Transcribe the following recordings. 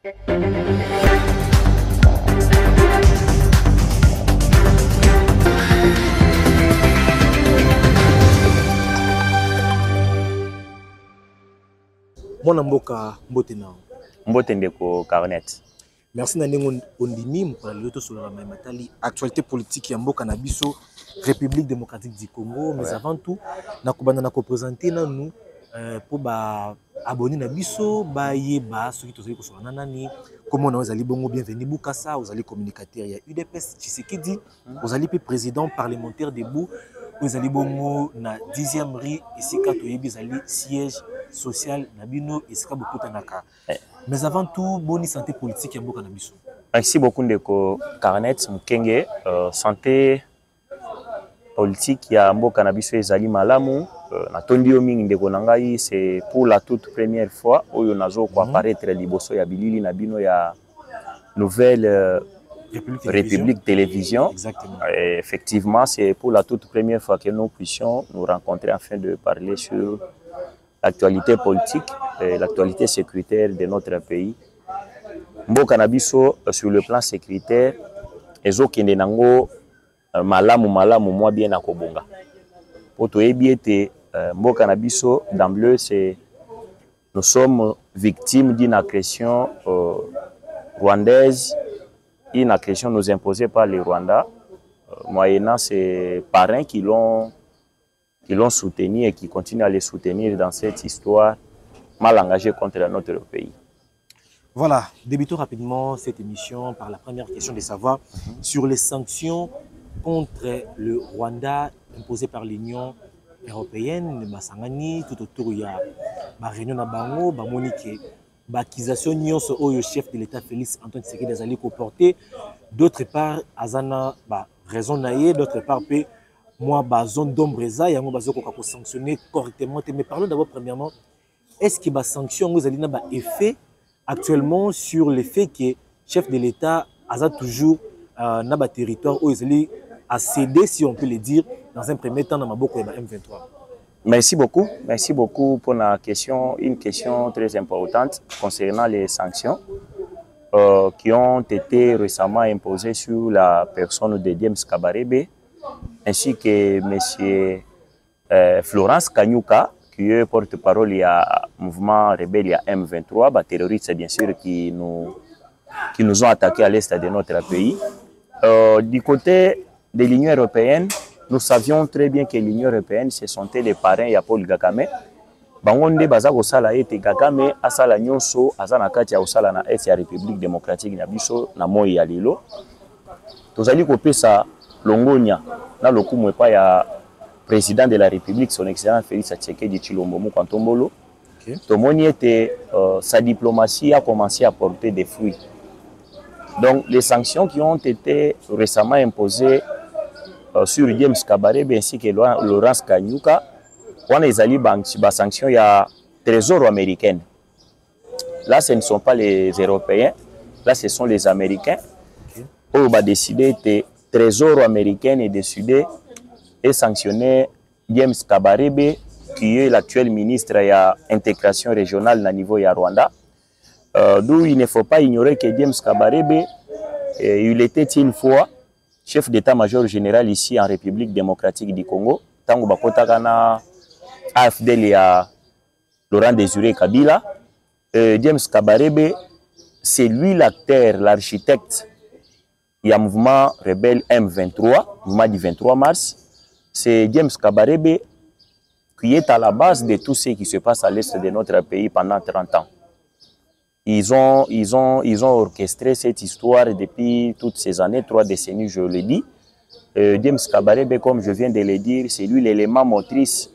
Mon amboka mbotena. Mbotende ko Carnet. Merci Nanengo Ondimi pour le retour sur la matali actualité politique ya mboka na biso République démocratique du Congo mais avant tout nakobana na ko présenter na nous pour ba abonner na biso ba yeba ceux qui tozali ko sona nani comment on allez bongo bienvenue Bukasa vous allez communicateur ya UDPS Tshisekedi vous allez puis président parlementaire debout vous allez bongo na 10e rue ici ka toyebi zali siège social nabino esika bokutanaka. Mais avant tout, bonne santé politique ya mboka na biso. Merci beaucoup ndeko Carnet Mukenge. Santé politique ya mboka na biso ezali malamu. Na tondi yo mingi ndeko nangai c'est pour la toute première fois oyo nazo ko apparaître liboso ya bilili na bino ya nouvelle République Télévision. Exactement. Effectivement, c'est pour la toute première fois que nous puissions nous rencontrer afin de parler sur l'actualité politique et l'actualité sécuritaire de notre pays. Mboka na biso sur le plan sécuritaire ezokende nango malamu moi bien na kobonga. Poto ebiete mboka na biso d'emblée c'est nous sommes victimes d'une agression rwandaise, une agression nous imposée par les Rwandais moyennant ces parrains qui l'ont soutenu et qui continuent à les soutenir dans cette histoire mal engagée contre notre pays. Voilà, débutons rapidement cette émission par la première question de savoir sur les sanctions contre le Rwanda imposées par l'Union européenne, Masangani, tout autour il y a la réunion na bango, Monique, l'accusation nyonso au chef de l'État Félix Antoine Tshisekedi azali ko porter, d'autre part azana raison naie, d'autre part pe moi, zone d'ombre, il y a un sanctionner correctement. Mais parlons d'abord, premièrement, est-ce que la sanction a un effet actuellement sur le fait que le chef de l'État a toujours un territoire où il a cédé, si on peut le dire, dans un premier temps, dans M23? Merci beaucoup pour la question, une question très importante concernant les sanctions qui ont été récemment imposées sur la personne de James Kabarebe, ainsi que M. Florence Kanyuka, qui est porte-parole du mouvement rebelle M23, terroristes bien sûr qui nous ont attaqués à l'est de notre pays. Du côté de l'Union européenne, nous savions très bien que l'Union européenne, ce sont les parrains de Paul Kagame. Bangonde baza kosala ete Kagame asala nyonso azana kati ya osala na est ya République démocratique na biso na moi ya lelo. Tozali kopesa Longonia na lokumu epa ya président de la République son excellent Félix Tshisekedi Tshilombo Mukantombolo. Tomoni ete sa diplomatie a commencé à porter des fruits. Donc les sanctions qui ont été récemment imposées sur James Kabarebe ainsi que Laurence Kanyuka, on a des sanctions, il y a trésor américaine. Là, ce ne sont pas les Européens, là, ce sont les Américains. On va décider de trésor américain et décider et sanctionner James Kabarebe, qui est l'actuel ministre de l'intégration régionale au niveau de Rwanda. D'où il ne faut pas ignorer que James Kabarebe, il était une fois chef d'état-major général ici en République démocratique du Congo. Tango bakotaka na AFDL ya Laurent Désiré Kabila. James Kabarebe, c'est lui l'acteur, l'architecte du mouvement rebelle M23, mouvement du 23 mars. C'est James Kabarebe qui est à la base de tout ce qui se passe à l'est de notre pays pendant 30 ans. Ils ont orchestré cette histoire depuis toutes ces années, 3 décennies, je le dis. James Kabarebe, comme je viens de le dire, c'est lui l'élément motrice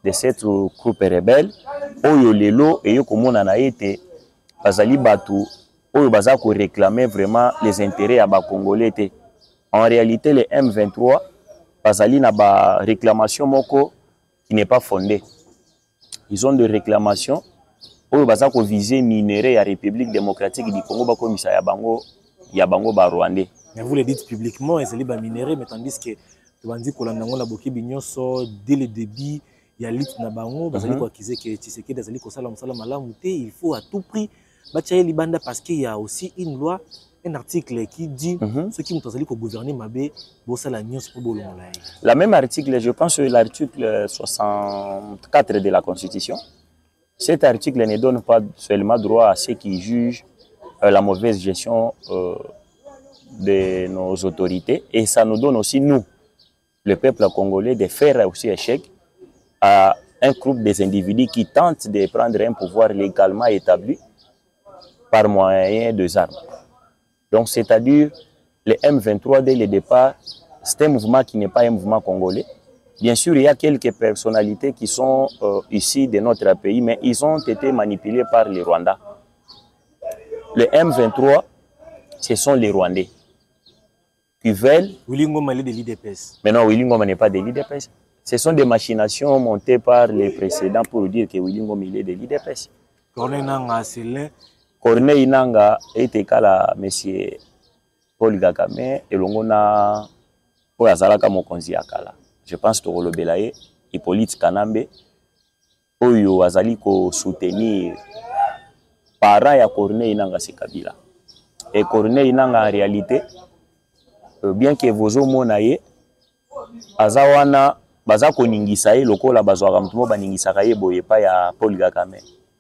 de cette groupe rebelle. Oyo lelo et yokomona na été bazali batu oyo bazako réclamer vraiment les intérêts à Congolais. En réalité, les M23 bazali na ba réclamation moko qui n'est pas fondée. Ils ont des réclamations oyo bazako viser minerais à République démocratique du Congo bakomisa ya bango ba Rwandais. Mais vous le dites publiquement, ils ont minerais, mais tandis que tu vas dire que la Boki Bignonso, dès le début, il y a l'île Nabango, il faut à tout prix Batia Libanda parce qu'il y a aussi une loi, un article qui dit ceux qui ont allé gouverner Mabé, la même article, je pense l'article 64 de la Constitution. Cet article ne donne pas seulement droit à ceux qui jugent la mauvaise gestion de nos autorités, et ça nous donne aussi, nous, le peuple congolais, de faire aussi échec à un groupe des individus qui tentent de prendre un pouvoir légalement établi par moyen des armes. Donc, c'est-à-dire, le M23, dès le départ, c'est un mouvement qui n'est pas un mouvement congolais. Bien sûr, il y a quelques personnalités qui sont ici de notre pays, mais ils ont été manipulés par les Rwandais. Le M23, ce sont les Rwandais qui veulent... Willy Ngoma est de l'IDPS. Mais non, Willy Ngoma n'est pas de l'IDPS. Ce sont des machinations montées par les précédents pour dire que Willy Ngoma est de l'IDPS. Corneille Nanga est égal à M. Paul Kagame et l'ongona pour Azalaka Mokonzi Akala. Je pense que le Belaye, Hippolyte Kanambe, Oyo Azali ko soutenir parents ya Corneille Nanga c'est Kabila. Et Corneille Nanga en réalité, bien que vos monaye, Azawana, Bazako Ningisaye, lokola Bazwaka Mtumo Baningisakaye Boyepa ya Paul Kagame.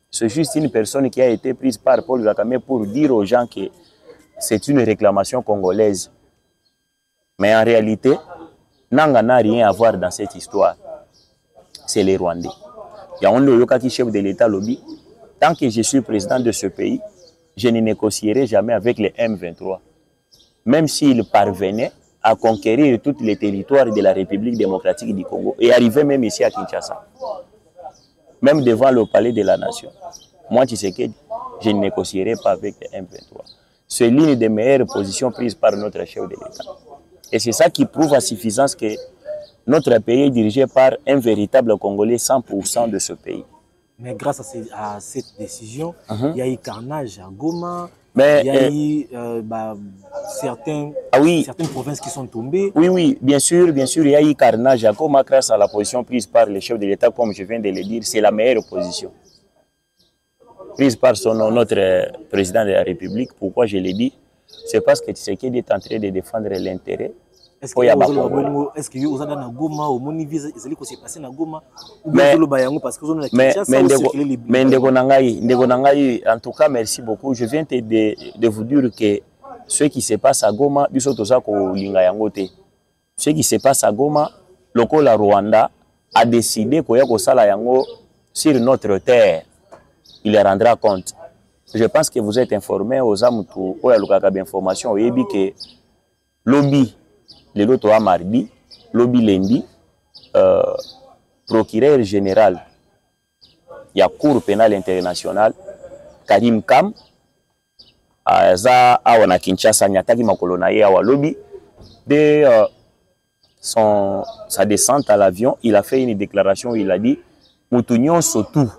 C'est juste une personne qui a été prise par Paul Kagame pour dire aux gens que c'est une réclamation congolaise. Mais en réalité, Nanga n'a rien à voir dans cette histoire. C'est les Rwandais. Il y a un Yoka chef de l'État lobby. Tant que je suis président de ce pays, je ne négocierai jamais avec les M23. Même s'ils parvenaient à conquérir tous les territoires de la République démocratique du Congo et arriver même ici à Kinshasa. Même devant le palais de la nation. Moi, tu sais que je ne négocierai pas avec les M23. C'est l'une des meilleures positions prises par notre chef de l'État. Et c'est ça qui prouve à suffisance que notre pays est dirigé par un véritable Congolais 100% de ce pays. Mais grâce à cette décision, il y a eu carnage à Goma, mais, il y a eu certaines provinces qui sont tombées. Oui, oui, bien sûr, il y a eu carnage à Goma grâce à la position prise par le chef de l'État, comme je viens de le dire, c'est la meilleure position. Prise par notre président de la République. Pourquoi je l'ai dit? C'est parce que Tshisekedi est en train de défendre l'intérêt. Est-ce que vous avez dans Goma ou Monivize, est-ce que c'est passé dans Goma ou bien parce que vous avez en tout cas, merci beaucoup. Je viens de vous dire que ce qui se passe à Goma, ce qui se passe à Goma, le Rwanda a décidé qu'il y a sur notre terre. Il rendra compte. Je pense que vous êtes informé aux Amoutou, où il y a information, il y a que lobby, le loto à mardi, lobby lundi, procureur général, il y a Cour pénale internationale, Karim Kam, à Kinshasa, Nyataki Makolonaye, à lobby, de sa descente à l'avion, il a fait une déclaration où il a dit Moutounion Sotou.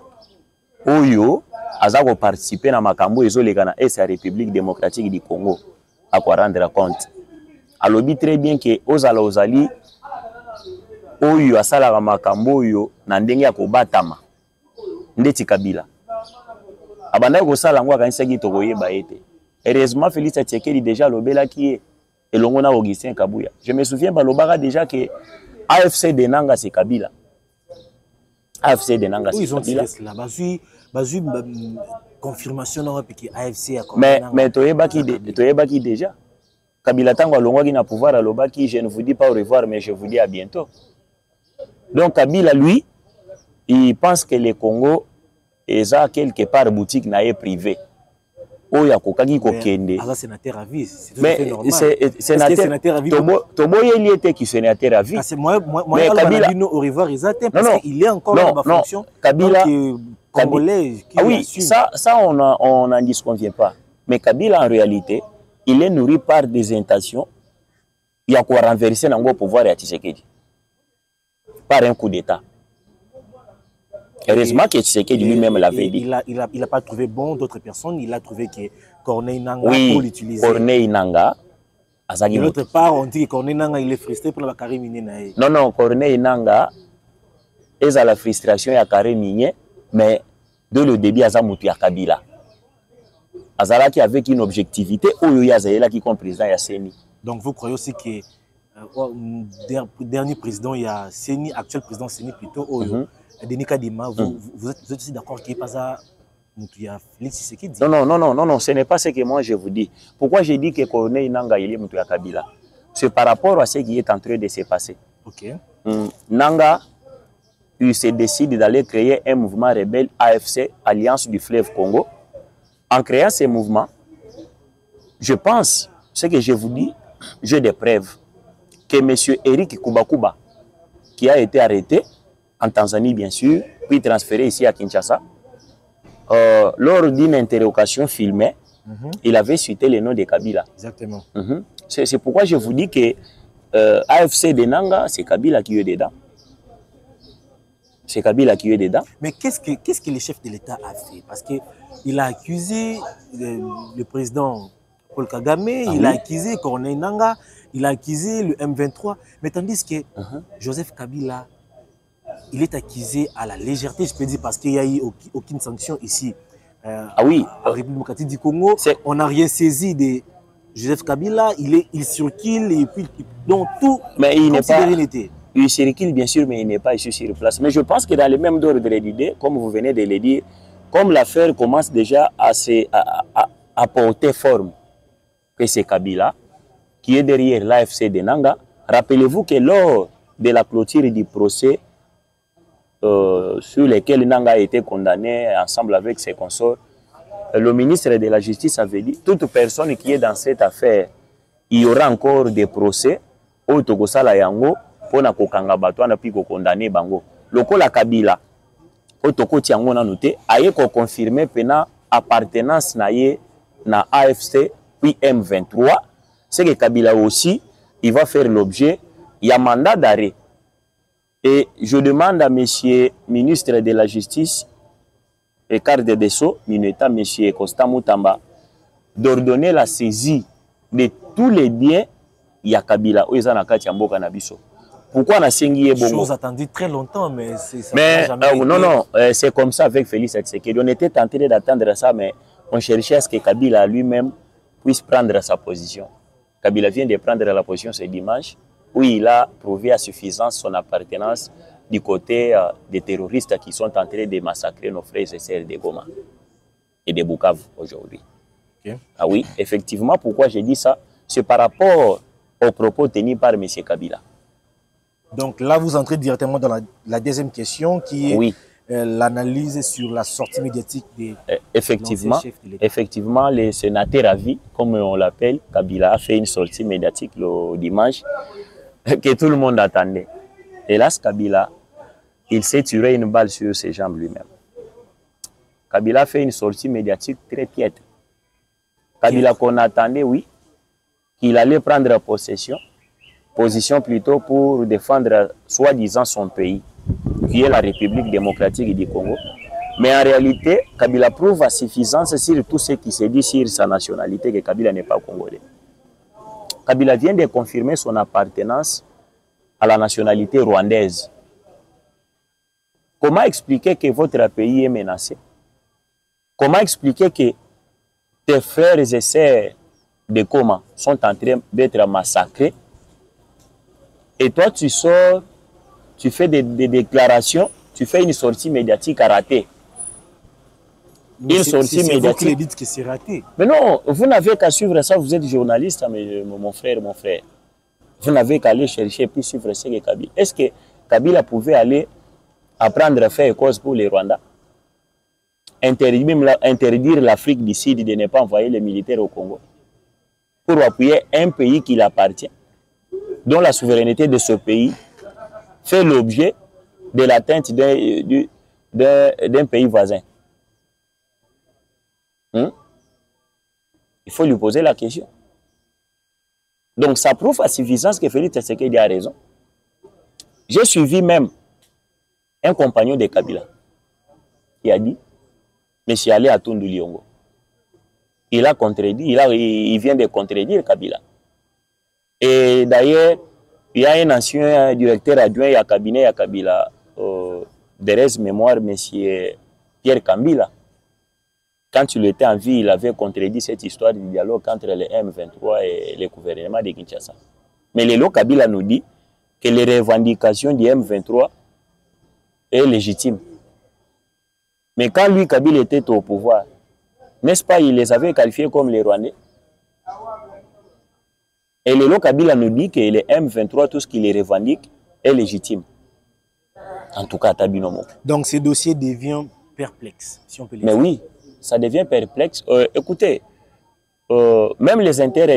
Oyo azako participer na makambo ezolegana esa République démocratique du Congo à quoi rendre compte. Alobi très bien que ozali oyo asala makambo oyo na ndenge ya kobatama ndeti Kabila. Abanda ko sala ngwa kanisa ki tokoyeba ete. Heureusement Félix Tshisekedi déjà lobela qui est elongo na Augustin Kabuya. Je me souviens balobaka déjà que AFC de Nanga c'est Kabila. AFC de Nanga c'est Kabila. Bazu confirmation dans que AFC a mais toyebaki déjà Kabila tango alongwaki na pouvoir alobaki je ne vous dis pas au revoir mais je vous dis à bientôt. Donc Kabila lui il pense que le Congo est à quelque part boutique naie privée. Oya kokaki kokende. Ah sénateur à vie, c'est sénateur à vie. Toboye il était qui sénateur à vie. Moi Kabila au revoir Isate parce qu'il est encore dans la fonction. Kabila Congolais qui oui, ça on n'en disconvient pas. Mais Kabila en réalité, il est nourri par des intentions. Il y a quoi renverser dans le pouvoir à Tshisekedi. Par un coup d'État. Heureusement que Tshisekedi lui-même l'avait dit. Il n'a pas trouvé bon d'autres personnes. Il a trouvé que Corneille Nanga pour l'utiliser. Corneille Nanga. De l'autre part, on dit que Corneille Nanga il est frustré pour la carrière minière. Non, Corneille Nanga est à la frustration à carrière minière. Mais de le début à Zamoutou à Kabila. Azalaki avec une objectivité, Oyo Azayela qui comme président ya CENI. Donc vous croyez aussi que dernier président, il y a CENI, actuel président CENI plutôt, Oyo, Denis Kadima, vous êtes aussi d'accord qu'il n'y a pas ça? Non, ce n'est pas ce que moi je vous dis. Pourquoi j'ai dit que Corneille Nanga il est Moutouya Kabila? C'est par rapport à ce qui est en train de se passer. Ok. Nanga, il se décide d'aller créer un mouvement rebelle AFC, Alliance du Fleuve Congo. En créant ce mouvement, je pense, ce que je vous dis, j'ai des preuves que M. Eric Kubakuba, qui a été arrêté en Tanzanie bien sûr, puis transféré ici à Kinshasa, lors d'une interrogation filmée, il avait cité le nom de Kabila. Exactement. C'est pourquoi je vous dis que AFC de Nanga, c'est Kabila qui est dedans. C'est Kabila qui est dedans. Mais qu'est-ce que le chef de l'État a fait? Parce qu'il a accusé le président Paul Kagame, il a accusé Corneille Nanga, il a accusé le M23. Mais tandis que Joseph Kabila, il est accusé à la légèreté, je peux dire, parce qu'il n'y a eu aucune sanction ici. En République démocratique du Congo, on n'a rien saisi de Joseph Kabila, il circule et puis donc tout. Mais il n'est pas. Il circule bien sûr, mais il n'est pas ici sur place. Mais je pense que dans le même ordre d'idée, comme vous venez de le dire, comme l'affaire commence déjà à porter forme, que c'est Kabila qui est derrière l'AFC de Nanga. Rappelez-vous que lors de la clôture du procès sur lequel Nanga a été condamné ensemble avec ses consorts, le ministre de la Justice avait dit toute personne qui est dans cette affaire, il y aura encore des procès au Togosala Yango pour na kokanga batwana puis ko condamner bango. Lokola Kabila au Tokoti yango na noté aye ko confirmer pena appartenance na ye na AFC puis M23, c'est que Kabila aussi il va faire l'objet il y a mandat d'arrêt. Et je demande à monsieur ministre de la Justice et garde des Sceaux, Mineta, monsieur Costa Moutamba, d'ordonner la saisie de tous les biens il y a Kabila où ils en a Nabiso. Pourquoi on a signé bongo? Chose attendue très longtemps, mais non, c'est comme ça avec Félix Tshisekedi. On était tenté d'attendre ça, mais on cherchait à ce que Kabila lui-même puisse prendre sa position. Kabila vient de prendre la position ce dimanche, où il a prouvé à suffisance son appartenance du côté des terroristes qui sont en train de massacrer nos frères et sœurs de Goma et de Bukavu aujourd'hui. Okay. Ah oui, effectivement, pourquoi j'ai dit ça? C'est par rapport aux propos tenus par M. Kabila. Donc là, vous entrez directement dans la deuxième question qui est l'analyse sur la sortie médiatique des effectivement, le sénateur à vie, comme on l'appelle, Kabila a fait une sortie médiatique le dimanche que tout le monde attendait. Hélas, Kabila, il s'est tiré une balle sur ses jambes lui-même. Kabila a fait une sortie médiatique très piètre. Kabila qu'on attendait, oui, qu'il allait prendre position plutôt pour défendre soi-disant son pays, qui est la République démocratique du Congo. Mais en réalité, Kabila prouve à suffisance sur tout ce qui se dit sur sa nationalité que Kabila n'est pas congolais. Kabila vient de confirmer son appartenance à la nationalité rwandaise. Comment expliquer que votre pays est menacé? Comment expliquer que tes frères et sœurs de Goma sont en train d'être massacrés? Et toi, tu sors, tu fais des déclarations, tu fais une sortie médiatique à rater. Une sortie médiatique. Vous qui dites que c'est raté. Mais non, vous n'avez qu'à suivre ça, vous êtes journaliste, mon frère. Vous n'avez qu'à aller chercher et puis suivre ce que Kabila. Est-ce que Kabila pouvait aller apprendre à faire cause pour les Rwandais? Interdire l'Afrique du Sud de ne pas envoyer les militaires au Congo pour appuyer un pays qui l'appartient, dont la souveraineté de ce pays fait l'objet de l'atteinte d'un pays voisin. Il faut lui poser la question. Donc ça prouve à suffisance que Félix Tshisekedi a raison. J'ai suivi même un compagnon de Kabila qui a dit, Monsieur Ali Atundu Liongo, il a contredit, il vient de contredire Kabila. Et d'ailleurs, il y a un ancien directeur adjoint à cabinet à Kabila, Derez Mémoire, M. Pierre Kambila, quand il était en vie, il avait contredit cette histoire du dialogue entre les M23 et le gouvernement de Kinshasa. Mais Lelo Kabila nous dit que les revendications du M23 est légitime. Mais quand lui, Kabila, était au pouvoir, n'est-ce pas, il les avait qualifiés comme les Rwandais. Et Lelo Kabila nous dit que les M23, tout ce qu'il les revendique, est légitime. En tout cas, Tabinomo. Donc, ce dossier devient perplexe, si on peut le dire. Mais oui, ça devient perplexe. Écoutez, même les auteurs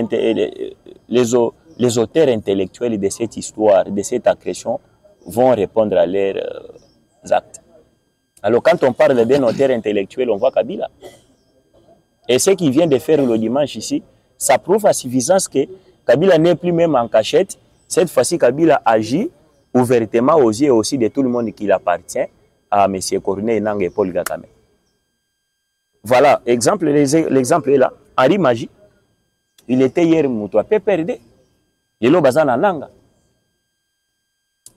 intellectuels de cette histoire, de cette agression, vont répondre à leurs actes. Alors, quand on parle d'un auteur intellectuel, on voit Kabila. Et ce qu'il vient de faire le dimanche ici, ça prouve à suffisance que Kabila n'est plus même en cachette. Cette fois-ci, Kabila agit ouvertement aux yeux aussi de tout le monde qui appartient à M. Corneille Nangue et Paul Kagame. Voilà, l'exemple est là. Henri Magie, il était hier Moutoua PPRD. Il est basé en Nanga.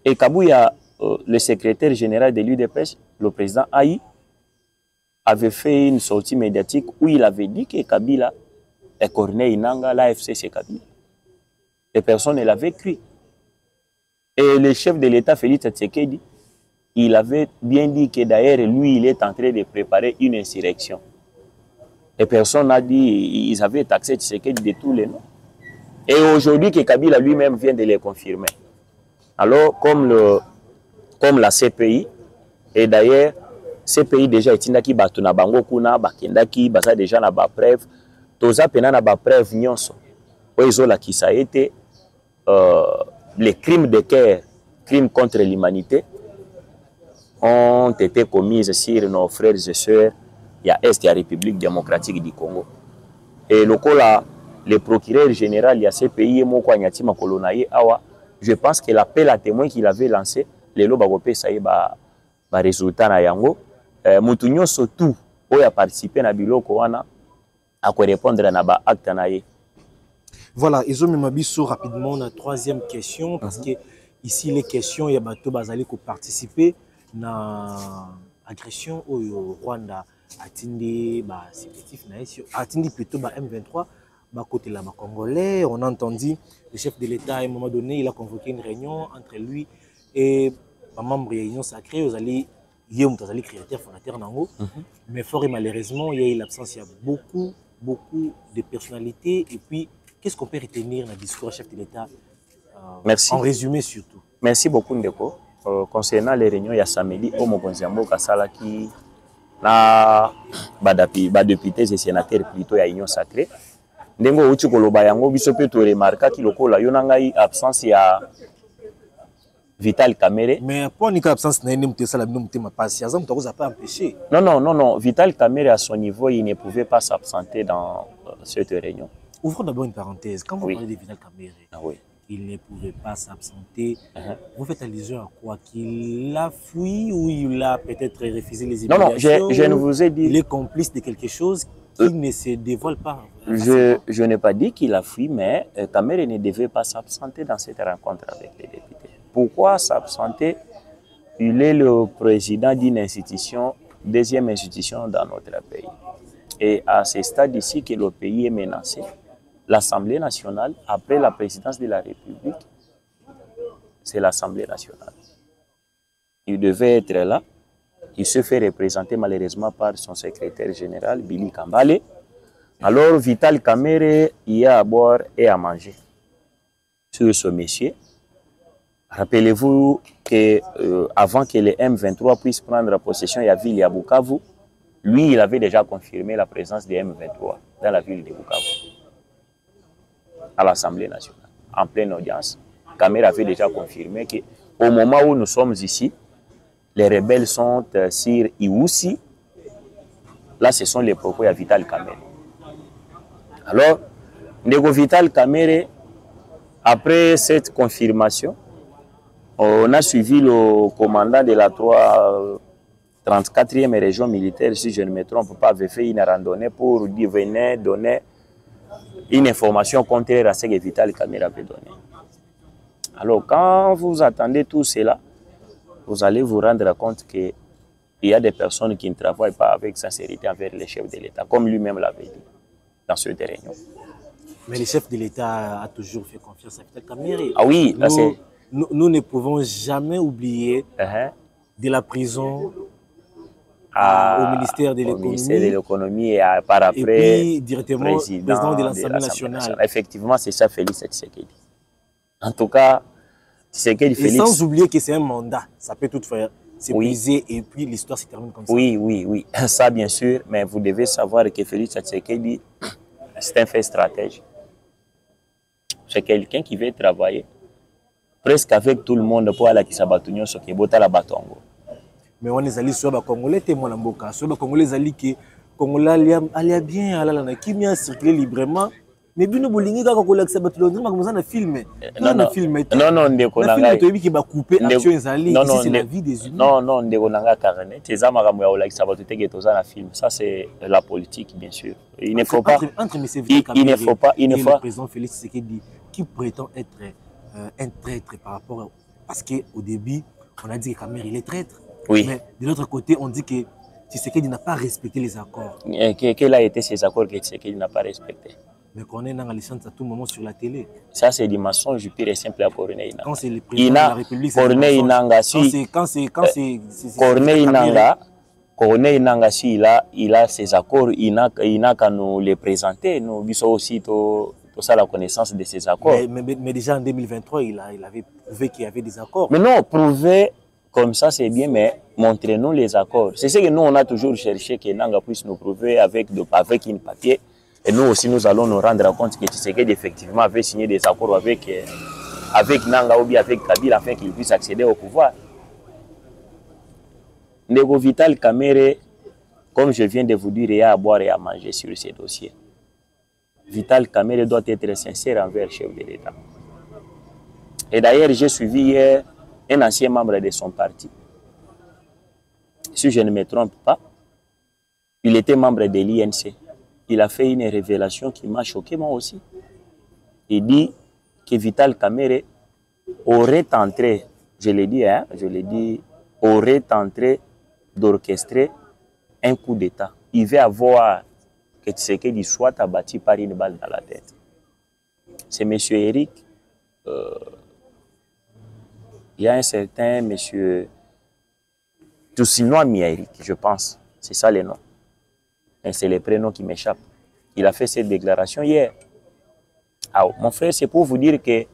Et Kabouya, le secrétaire général de l'UDPS, le président Aïe, avait fait une sortie médiatique où il avait dit que Kabila est Corneille Nanga, l'AFC c'est Kabila. Et personne ne l'avait cru. Et le chef de l'État, Félix Tshisekedi, il avait bien dit que d'ailleurs, lui, il est en train de préparer une insurrection. Et personne n'a dit, ils avaient taxé Tshisekedi de tous les noms. Et aujourd'hui, que Kabila lui-même vient de les confirmer. Alors, comme la CPI, et d'ailleurs, CPI déjà est indaki batuna bango kuna bakendaki basa déjà na ba preuve toza pena na ba preuve nyonso oizola qui ça a été les crimes de guerre, crimes contre l'humanité ont été commis sur nos frères et sœurs il y a Est et la République démocratique du Congo. Et le procureur général il y a CPI moko anyatima kolonaye awa, je pense que l'appel à témoins qu'il avait lancé les loba gopé ça y ba résultat na yango mutunyo surtout où a participé na biloko wana à quoi répondre na ba acte na ye. Voilà, ils ont mis Mabisso rapidement la troisième question parce que ici les questions il y a bateau bazali ko participer na agression au Rwanda atindi ba supplétif na atindi plutôt ba M23 ba côté là ba congolais. On a entendu le chef de l'État à un moment donné il a convoqué une réunion entre lui et les membres de l'Union sacrée. Vous allez créateur fondateur nango, mais fort et malheureusement il y a eu l'absence. Il y a beaucoup de personnalités. Et puis qu'est-ce qu'on peut retenir dans le discours du chef de l'État merci. En résumé surtout. Merci beaucoup Ndeko. Concernant les réunions il y a samedi au Mokonziambo Kasala qui na députés et sénateurs plutôt à l'Union sacrée. Ndengo uti koloba yango biso pe to remarka ki lokola yonanga i absence ya Vital Kamerhe. Mais pour une absence, pas empêché. Non. Vital Kamerhe, à son niveau, il ne pouvait pas s'absenter dans cette réunion. Ouvrons d'abord une parenthèse. Quand vous parlez de Vital Kamerhe, il ne pouvait pas s'absenter. Vous faites allusion à quoi? Qu'il a fui ou il a peut-être refusé les invitations? Non, je ne vous ai dit... Il est complice de quelque chose qui ne se dévoile pas. Je n'ai pas dit qu'il a fui, mais Kamerhe ne devait pas s'absenter dans cette rencontre avec les députés. Pourquoi s'absenter? Il est le président d'une institution, deuxième institution dans notre pays. Et à ce stade ici que le pays est menacé, l'Assemblée nationale, après la présidence de la République, c'est l'Assemblée nationale. Il devait être là. Il se fait représenter malheureusement par son secrétaire général, Billy Kambale. Alors, Vital Kamerhe, il y a à boire et à manger sur ce monsieur. Rappelez-vous qu'avant que les M23 puissent prendre possession de la ville de Bukavu, lui, il avait déjà confirmé la présence des M23 dans la ville de Bukavu, à l'Assemblée nationale, en pleine audience. Kamerhe avait déjà confirmé qu'au moment où nous sommes ici, les rebelles sont sur Iwusi. Là, ce sont les propos de Vital Kamerhe. Alors, Ndeko Vital Kamerhe, après cette confirmation, on a suivi le commandant de la 34e région militaire, si je ne me trompe pas, avait fait une randonnée pour venir donner une information contraire à ce que Vital Kamerhe avait donné. Alors, quand vous attendez tout cela, vous allez vous rendre compte que il y a des personnes qui ne travaillent pas avec sincérité envers les chefs de l'État, comme lui-même l'avait dit dans cette réunion. Mais le chef de l'État a toujours fait confiance à Vital Kamerhe. Ah oui, nous ne pouvons jamais oublier de la prison au ministère de l'économie et par après et puis directement président de l'Assemblée nationale. Effectivement, c'est ça Félix Tshisekedi. En tout cas, Tshisekedi Félix... Et sans oublier que c'est un mandat, ça peut tout faire s'épuiser et puis l'histoire se termine comme ça. Oui, ça bien sûr, mais vous devez savoir que Félix Tshisekedi, c'est un fait stratège. C'est quelqu'un qui veut travailler presque avec tout le monde pour aller à Kisabatunyo, ce qui est la Batongo. Mais on est allé sur les Congolais, témoin Mboka. Sur les Congolais, allés que Congolais allait bien, allait qui vient circuler librement. Mais bien, nous voulons que Congolais ça battu l'autre, mais comment ça filmé? Non, ndeko qui va couper action zali. C'est la vie des humains. Non, ndeko nanga carnet. Tes amara moya ola ça battu te que toza na film. Ça c'est la politique bien sûr. Il ne faut pas. Il ne faut pas. Le président Félix Tshisekedi qui prétend être un traître par rapport parce que au début on a dit que Kamerhe il est traître. Oui. Mais de l'autre côté, on dit que Tshisekedi n'a pas respecté les accords. Quels a été ces accords que Tshisekedi n'a pas respectés? Mais qu'on est dans la licence à tout moment sur la télé. Ça, c'est du mensonge pur et simple à Corneille Nanga. Quand c'est le président de la République, Corneille Nanga, si... Corneille Nanga, si il a ses accords, il n'a qu'à nous les présenter. Nous avons aussi tout ça, la connaissance de ces accords. Mais déjà en 2023, il avait prouvé qu'il y avait des accords. Mais non, prouver comme ça, c'est bien, mais montrez-nous les accords. C'est ce que nous, on a toujours cherché que Nanga puisse nous prouver avec une papier. Et nous aussi, nous allons nous rendre compte que Tshisekedi effectivement avait signé des accords avec Nanga ou bien avec Kabila afin qu'il puisse accéder au pouvoir. Nego Vital Kamerhe, comme je viens de vous dire, il y a à boire et à manger sur ces dossiers. Vital Kamerhe doit être sincère envers le chef de l'État. Et d'ailleurs, j'ai suivi hier un ancien membre de son parti. Si je ne me trompe pas, il était membre de l'INC. Il a fait une révélation qui m'a choqué moi aussi. Il dit que Vital Kamerhe aurait tenté, je l'ai dit, aurait tenté d'orchestrer un coup d'État. Il veut avoir que Tshisekedi soit abattu par une balle dans la tête. C'est M. Eric, il y a un certain M. Toussinois Eric, je pense. C'est ça le nom. C'est les prénoms qui m'échappent. Il a fait cette déclaration hier. Alors, mon frère, c'est pour vous dire que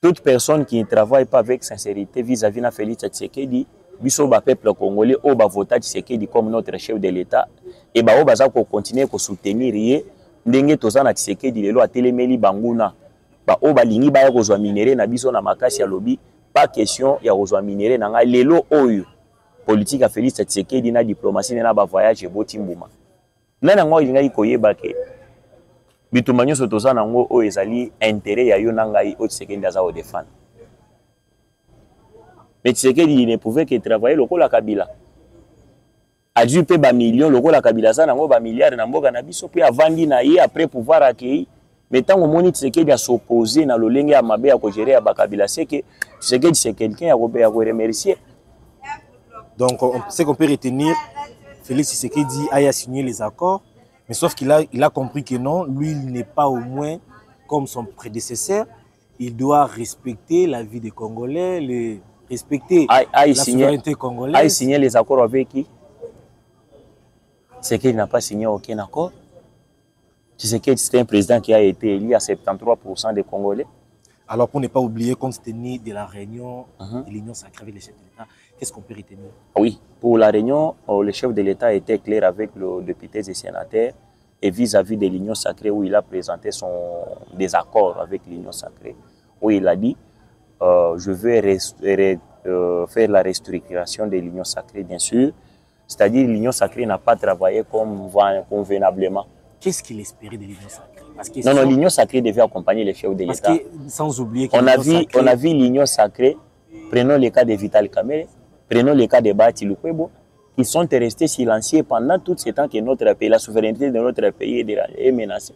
toute personne qui ne travaille pas avec sincérité vis-à-vis de Félix Tshisekedi, le peuple congolais, on va voter Tshisekedi comme notre chef de l'État, et on va continuer à soutenir ndenge tozana Tshisekedi lelo atelemeli banguna on va lingi ba kozwa minéré na biso na makasi ya lobi, pas question ya kozwa minéré na nga lelo oyo. Politique à Félix Tshisekedi na diplomatie na ba voyage boti mbuma. Nana ngo ilinga koyeba ke bituma nyonso toza nango o ezali intérêt ya yo na ngai o Tshisekedi aza o défendre. Mais Tshisekedi ne pouvait que travailler lokola Kabila. A dû payer ba millions lokola Kabila za nango ba milliards na mboka na biso puis avandi na ye après pouvoir accueillir. Mais tant que moni Tshisekedi a s'opposer na lolenge ya mabe ya ko gérer ya ba Kabila, c'est que Tshisekedi c'est quelqu'un à remercier. Donc, ce qu'on peut retenir, Félix Tshisekedi a signé les accords, mais sauf qu'il a compris que non, lui, il n'est pas au moins comme son prédécesseur. Il doit respecter la vie des Congolais, respecter la souveraineté congolaise. A signé les accords avec qui? Tshisekedi n'a pas signé aucun accord. Tshisekedi, c'est un président qui a été élu à 73% des Congolais. Alors, pour ne pas oublier, compte tenu de la réunion de l'Union sacrée avec les chefs de l'État, qu'est-ce qu'on peut retenir? Oui, pour la réunion, le chef de l'État était clair avec le député et sénateur et vis-à-vis de l'Union sacrée où il a présenté son désaccord avec l'Union sacrée, où il a dit je vais faire la restructuration de l'Union sacrée, bien sûr. C'est-à-dire que l'Union sacrée n'a pas travaillé convenablement. Qu'est-ce qu'il espérait de l'Union sacrée? Parce que non, l'Union sacrée devait accompagner les chefs de l'État. Parce que, sans oublier on a vu l'Union sacrée, prenons le cas de Vital Kamerhe, prenons le cas de Bahati Lukwebo, qui sont restés silencieux pendant tout ce temps que notre pays, la souveraineté de notre pays est menacée.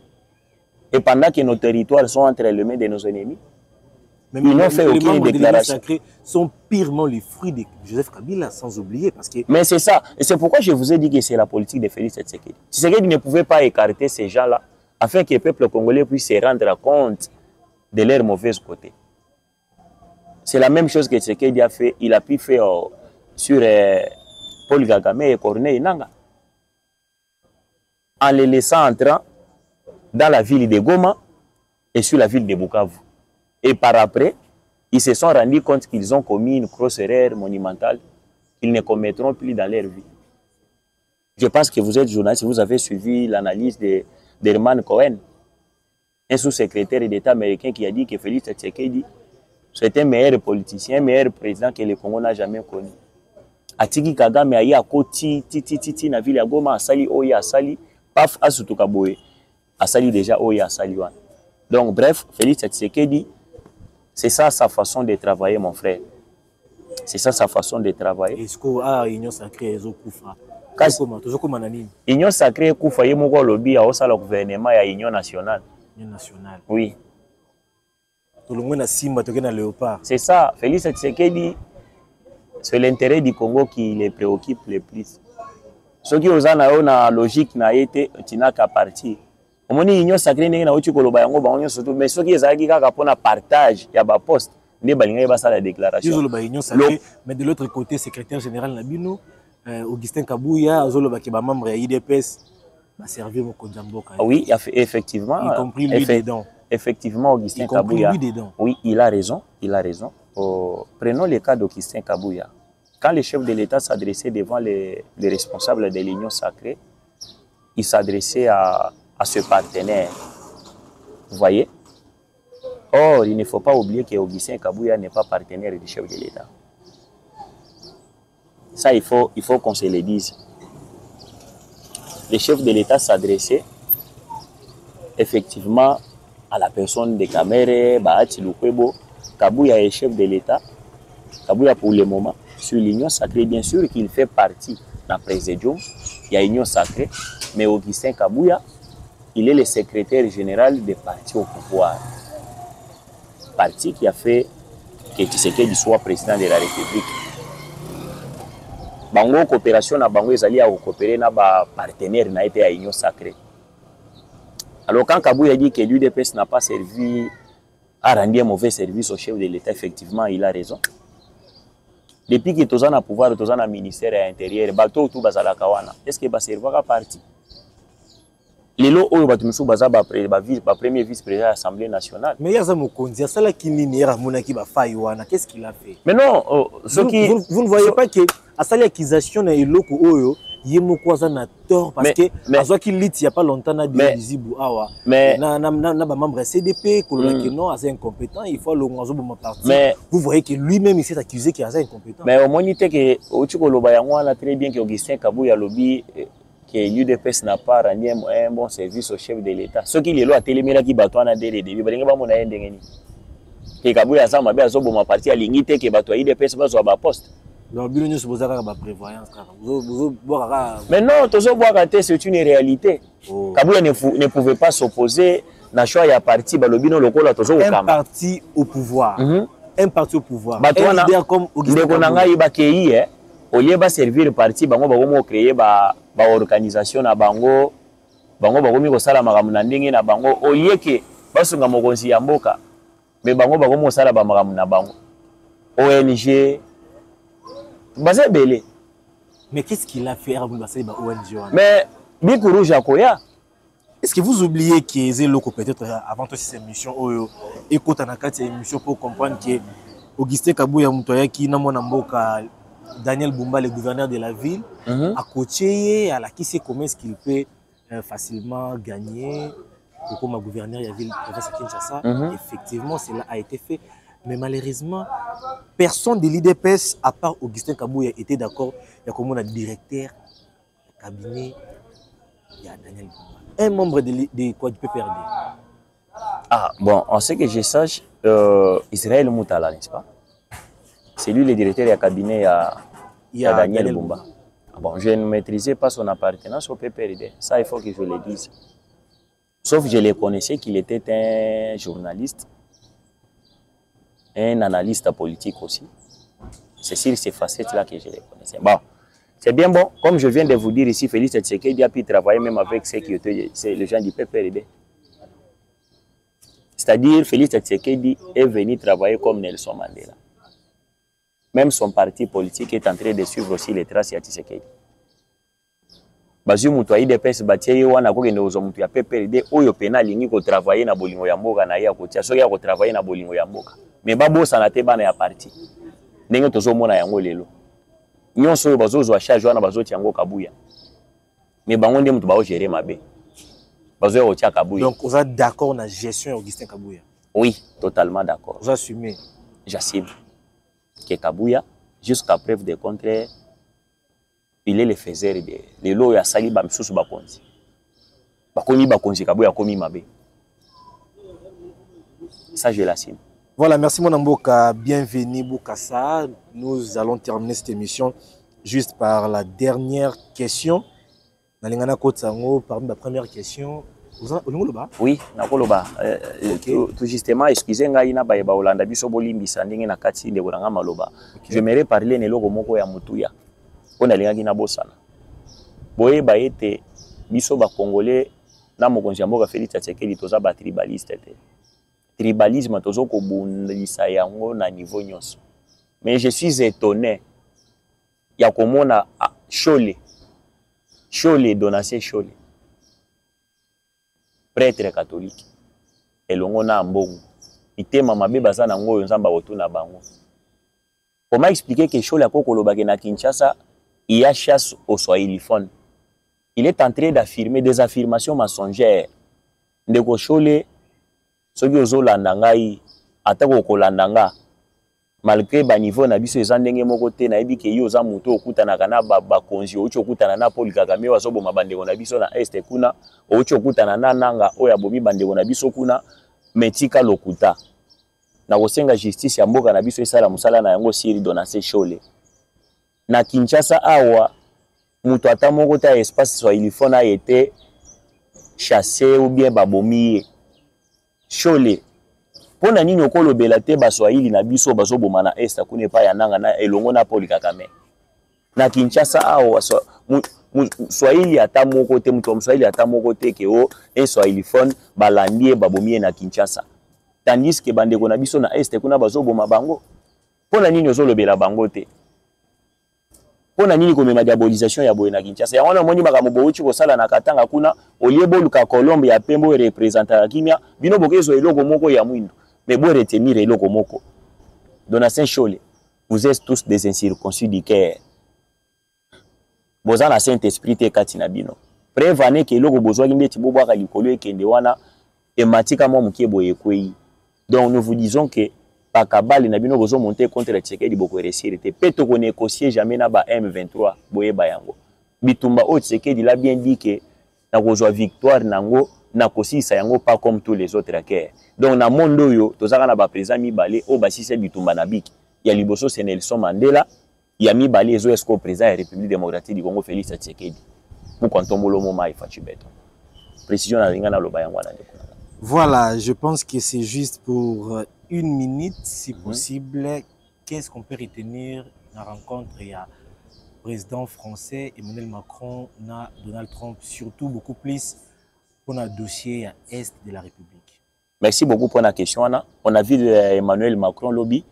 Et pendant que nos territoires sont entre les mains de nos ennemis. Même ils n'ont fait les aucune membres de l'Union déclaration. sacrée sont purement les fruits de Joseph Kabila, sans oublier. Parce que Mais c'est ça. Et c'est pourquoi je vous ai dit que c'est la politique de Félix Tshisekedi. Tshisekedi ne pouvait pas écarter ces gens-là afin que le peuple congolais puisse se rendre compte de leur mauvais côté. C'est la même chose que Tshisekedi a fait. Il a pu faire sur Paul Kagame et Corneille Nangaa. En les laissant entrer dans la ville de Goma et sur la ville de Bukavu. Et par après, ils se sont rendus compte qu'ils ont commis une grosse erreur monumentale qu'ils ne commettront plus dans leur vie. Je pense que vous êtes journaliste, vous avez suivi l'analyse d'Herman Cohen, un sous-secrétaire d'État américain qui a dit que Félix Tshisekedi c'est un meilleur politicien, un meilleur président que le Congo n'a jamais connu. Atiki Kagame a eu à côté, titi, na ville ya Goma, asali oya asali, paf, asutuka boye, asali déjà oya asali wan. Donc bref, Félix Tshisekedi, c'est ça sa façon de travailler, mon frère. C'est ça sa façon de travailler. est-ce que l'Union sacrée est au Koufa? Union sacrée Koufa, il y a lobby à le gouvernement et à l'Union nationale. Union nationale. Oui. Tout le monde a Simba, tout le monde a Léopard. C'est ça. Félix Tshisekedi, c'est l'intérêt du Congo qui les préoccupe le plus. Ceux qui ont la logique n'a été qu'à partir. On dit Union sacrée n'est pas surtout, mais ceux qui ont un partage, il y a un poste. Ne balinga ba la déclaration. Mais de l'autre côté, secrétaire général Nabino, Augustin Kabouya, Zoloba qui est membre de l'IDPS, va servir au Kodjamboka. Oui, effectivement. Y compris lui dedans. Effectivement, Augustin Kabouya. Oui, il a raison. Il a raison. Prenons le cas d'Augustin Kabouya. Quand le chef de l'État s'adressait devant les responsables de l'Union sacrée, il s'adressait à ce partenaire. Vous voyez? Or, il ne faut pas oublier qu'Augustin Kabouya n'est pas partenaire du chef de l'État. Ça, il faut qu'on se le dise. Le chef de l'État s'adressait effectivement à la personne de Kamere, Bahati Lukwebo. Kabouya est chef de l'État. Kabouya, pour le moment, sur l'Union sacrée, bien sûr qu'il fait partie d'un présidium. Il y a l'Union sacrée, mais Augustin Kabouya, il est le secrétaire général des partis au pouvoir. Parti qui a fait que Tshisekedi soit président de la République. Bango coopération na bango ezali à coopérer na ba partenaire na été à Union sacrée. Alors quand Kabouya dit que l'UDPS n'a pas servi à rendre un mauvais service au chef de l'État, effectivement, il a raison. Depuis que tous en pouvoir, tous en ministère de l'Intérieur, bateau tout bazala kawana. Est-ce que va servir à parti? Les lots où Batumsou Baza premier vice-président de l'Assemblée nationale. Mais il y a Mokonzi, c'est là qu'il n'y a pas de qu'est-ce qu'il a fait? Mais non, vous ne voyez pas que à cette accusation est loko oyo yemokwaza na tort parce que azo ki lit il y a pas longtemps na Bizibu awa mais na membre CDP que non assez incompétent, il faut le ngozo bon parti. Vous voyez que lui-même il s'est accusé qu'il est incompétent. Mais au moins il était que Ochikoloba yango a très bien que Augustin Kabouya lobby que l'UDPS n'a pas rendu un bon service au chef de l'État. Ce qui est là, téléméra qui battent en délai, il va y avoir un délai. Et Kabouya ça m'a bien zo bon parti à l'unité que battent l'UDPS va sur poste. Donc il ne se pose pas la prévoyance. Mais non, c'est une réalité. Kabouya ne pouvait pas s'opposer na choix ya parti balobino lokola tozo okamba. Un parti au pouvoir. Un parti au pouvoir. Un leader comme Augustin Kabouya ibakei au lieu de servir le parti, bango bagomo créer ba organisation na bango bagomi ko sala makambo na ndenge na bango au lieu que basunga mokonzi ya mboka mais bango bagomo sala ba makambo na bango ONG baza belé. Mais qu'est-ce qu'il a fait avant de passer ba ONG? Mais Bikuru Jakoya, est-ce que vous oubliez que Zeloko peut-être avant toute cette émission oyo écoute na kati émission pour comprendre que Augustin Kabouya mutoya ki na mona mboka Daniel Bumba, le gouverneur de la ville, a coaché, à la qui sait comment est-ce qu'il peut facilement gagner comme gouverneur de la ville, professeur Kinshasa. Effectivement, cela a été fait. Mais malheureusement, personne de l'IDPS, à part Augustin Kabouya, était d'accord. Il y a comme un directeur de cabinet, il y a Daniel Bumba. Un membre de quoi du PPRD. Ah, bon, en ce que je sache, Israël Moutala, n'est-ce pas? C'est lui le directeur du cabinet à Daniel Bumba. Bon, je ne maîtrisais pas son appartenance au PPRD. Ça, il faut que je le dise. Sauf que je le connaissais qu'il était un journaliste un analyste politique aussi. C'est sur ces facettes-là que je les connaissais. Bon, c'est bien bon. Comme je viens de vous dire ici, Félix Tshisekedi a pu travailler même avec ceux qui étaient les gens du PPRD. C'est-à-dire, Félix Tshisekedi est venu travailler comme Nelson Mandela. Même son parti politique est en train de suivre aussi les traces de Tshisekedi. Bazu mutu IDPS batie wana ko kende ozo mutu ya PPRD oyo pena lingi ko travailler na bolingo ya mboka na ya ko tia soki ya ko travailler na bolingo ya mboka. Mais babosa na te bana ya parti. Ndenge tozomona yango lelo. Nyonso oyo bazozo a charge wana bazoti yango Kabuya. Mais bango nde mutu bao gérer mabe. Bazo ya kotia Kabuya. Donc vous êtes d'accord na gestion Augustin Kabuya? Oui, totalement d'accord. Vous assumez? J'assume que Kabuya, jusqu'à preuve de contraire, il est le faiseur de les lois ya sali ba misusu bakonzi. Bakomi bakonzi Kabuya komi mabe. Ça je l'assume. Voilà, merci mon Mboka, bienvenue Boukassa. Nous allons terminer cette émission juste par la dernière question. Nalingana Kotsango, parmi la première question. Oui, nakoloba. Tout justement, excusez-moi, ina ba eba Olanda biso bolimbisa ndenge na kati de bolanga maloba. J'aimerais parler ne loko moko ya mutuya. On a linga na bosana. Boye ba ete biso ba congolais na mokonzi mboka Félix Tshisekedi toza ba tribaliste te. Tribalisme tozo ko bundisa yango na niveau nyonso. Mais je suis étonné ya komona Chole Donatien Chole, prêtre catholique elongo na mbongo itema mabe baza na ngoyo nzamba otuna bango. Comment expliquer que Chole akokolobaki na Kinshasa il y a chasse au swahiliphone? Il est en train d'affirmer des affirmations mensongères. Ndeko Chole soki ozolanda ngai atako kolanda nga malgré ba niveau na biso eza ndenge moko te na yebi ke yo za muto okutanaka na bakonzi ocho okutana na Paul Kagame wazoboma bandeko na biso na este kuna ocho okutana na nanga oya bomi bandeko na biso kuna metika lokuta na kosenga justice ya mboka na biso esala musala na yango siri Donatien Chole na Kinshasa awa muto ata moko ta espace swahiliphone a été chassé ou bien babomi Chole pona nini okolobela te baswahili na biso bazoboma na est akune pa ya nanga na elongo na Paul Kagame na Kinshasa awa swahili ata moko te muto swahili ata moko te ke o un swahiliphone balandie babomie na Kinshasa tandis que bandeko na biso na est kuna bazoboma bango pona nini ozolobela bango te pona nini komema diabolisation ya boye na Kinshasa ya wana moni makambo bouchi kosala na Katanga kuna oliebo luka Colombe ya pembo representanta kimia bino bokezo eloko moko ya mwindo mais bo retenir eloko moko. Donatien Chole, vous êtes tous des incirconcis du cœur. Bozana Saint-Esprit te katina bino. Prévenez que eloko bozwa ndeti bobwaka likolo ekende wana ematika mo mukie boye kwei. Donc nous vous disons que pakabali na bino bozo monter contre Tshisekedi boko réussir te peto ko négocier jamais na ba M23 boye bayango. Bitumba o Tshisekedi l'a bien dit que na kozwa victoire nango na kosisa yango pas comme tous les autres guerres. Donc na mondo yo tozaka na ba président mibale o basise bitumba na biki. Ya liboso c'est Nelson Mandela, ya mibale ezo esko président ya République démocratique du Congo Félix Tshisekedi. Mu kontombolo moma ifachi beto. Précision na linga na loba yango na ndeko. Voilà, je pense que c'est juste pour une minute si possible. Qu'est-ce qu'on peut retenir dans la rencontre? Il y a président français Emmanuel Macron na Donald Trump, surtout beaucoup plus pour le dossier à Est de la République. Merci beaucoup pour la question. On a vu Emmanuel Macron lobby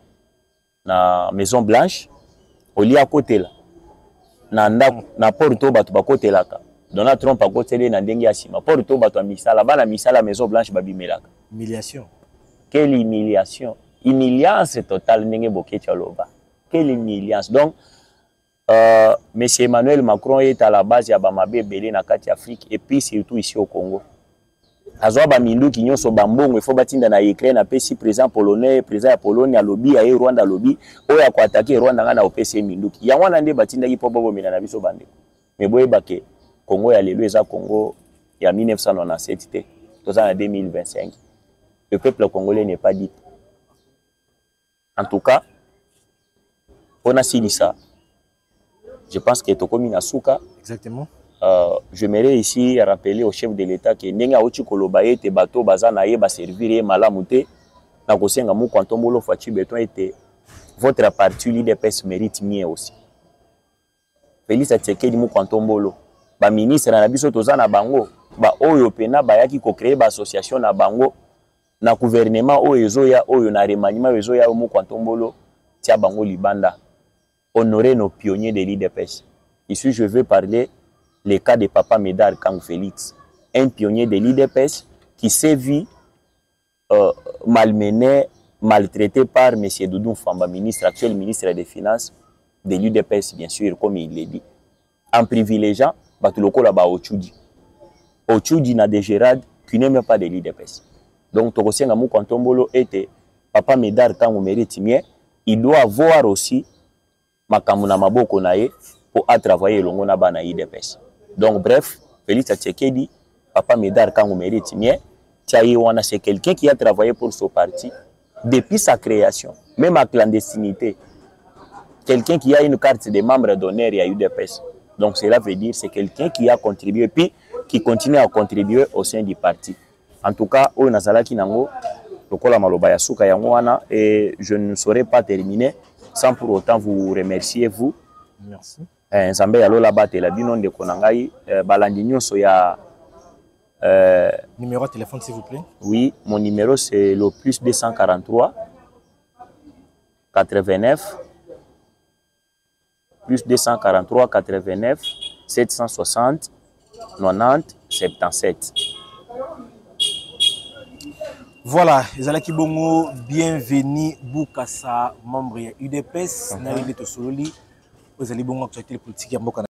na Maison Blanche au lia côté là. Na porto batu ba côté là. Donald Trump a côté na ndenge ya sima. Porto batu misala bana misala Maison Blanche babimelaka. Humiliation. Quelle humiliation. Humiliance totale ndenge bokecha loba. Quelle humiliance. Donc Monsieur Emmanuel Macron est à la base ya bamabe belé na kati Afrique et puis surtout ici au Congo. Azwa ba minduki nyonso bambongo il faut batinda na Ukraine na pesi président polonais président ya Pologne ya lobby ya Rwanda lobby oyo ya ko attaquer Rwanda ngana opesi minduki. Ya wana nde batinda ki po bobo mina na biso bande. Mais boye bake Congo ya lelo eza Congo ya 1997 te. Toza na 2025. Le peuple congolais n'est pas dit. En tout cas, on a signé ça. Je pense que Tokomi Nasuka. Exactement. J'aimerais ici rappeler au chef de l'État que Nenga Ochi Kolobaye te bateau bazana ye ba servir malamu te na kosenga mu Kwantombolo Fachi Beton était votre parti l'UDPS mérite mieux aussi. Félix Tshisekedi mu Kwantombolo ba ministre na biso toza na bango ba oyo pena ba yaki ko créer ba association na bango na gouvernement oyo ezoya oyo na remaniement ezoya mu Kwantombolo tia bango libanda honorer nos pionniers de l'UDPS. Ici je veux parler le cas de Papa Médard Kangou Félix, un pionnier de l'UDPS qui s'est vu malmené, maltraité par M. Doudou Famba, actuel ministre des Finances de l'UDPS, bien sûr, comme il l'a dit. En privilégiant, Batuloko là-bas Ochudi. Ochudi n'a des gérades qui n'aiment pas de l'UDPS. Donc, Tokosenga Mou Kwantombolo était Papa Médard Kangou mérite mieux. Il doit avoir aussi Makamuna Maboko Naye pour travailler le Ngona Bana UDPS. Donc, bref, Félix Tshisekedi, Papa Médard Kangou mérite mieux. C'est quelqu'un qui a travaillé pour son parti depuis sa création, même à clandestinité. Quelqu'un qui a une carte de membre d'honneur à UDPS. Donc cela veut dire que c'est quelqu'un qui a contribué puis qui continue à contribuer au sein du parti. En tout cas, au Nazalaki Nango, et je ne saurais pas terminer sans pour autant vous remercier vous. Merci. Nzambe alola batela bino de konangai balandi nyonso ya numéro de téléphone s'il vous plaît. Oui, mon numéro c'est le plus 243 89 plus 243 89 760 90 77. Voilà, Ezalaki Bongo, bienvenue Boukassa, membre UDPS, Naïli Tosololi, Ezali Bongo actualité politique ya mboka.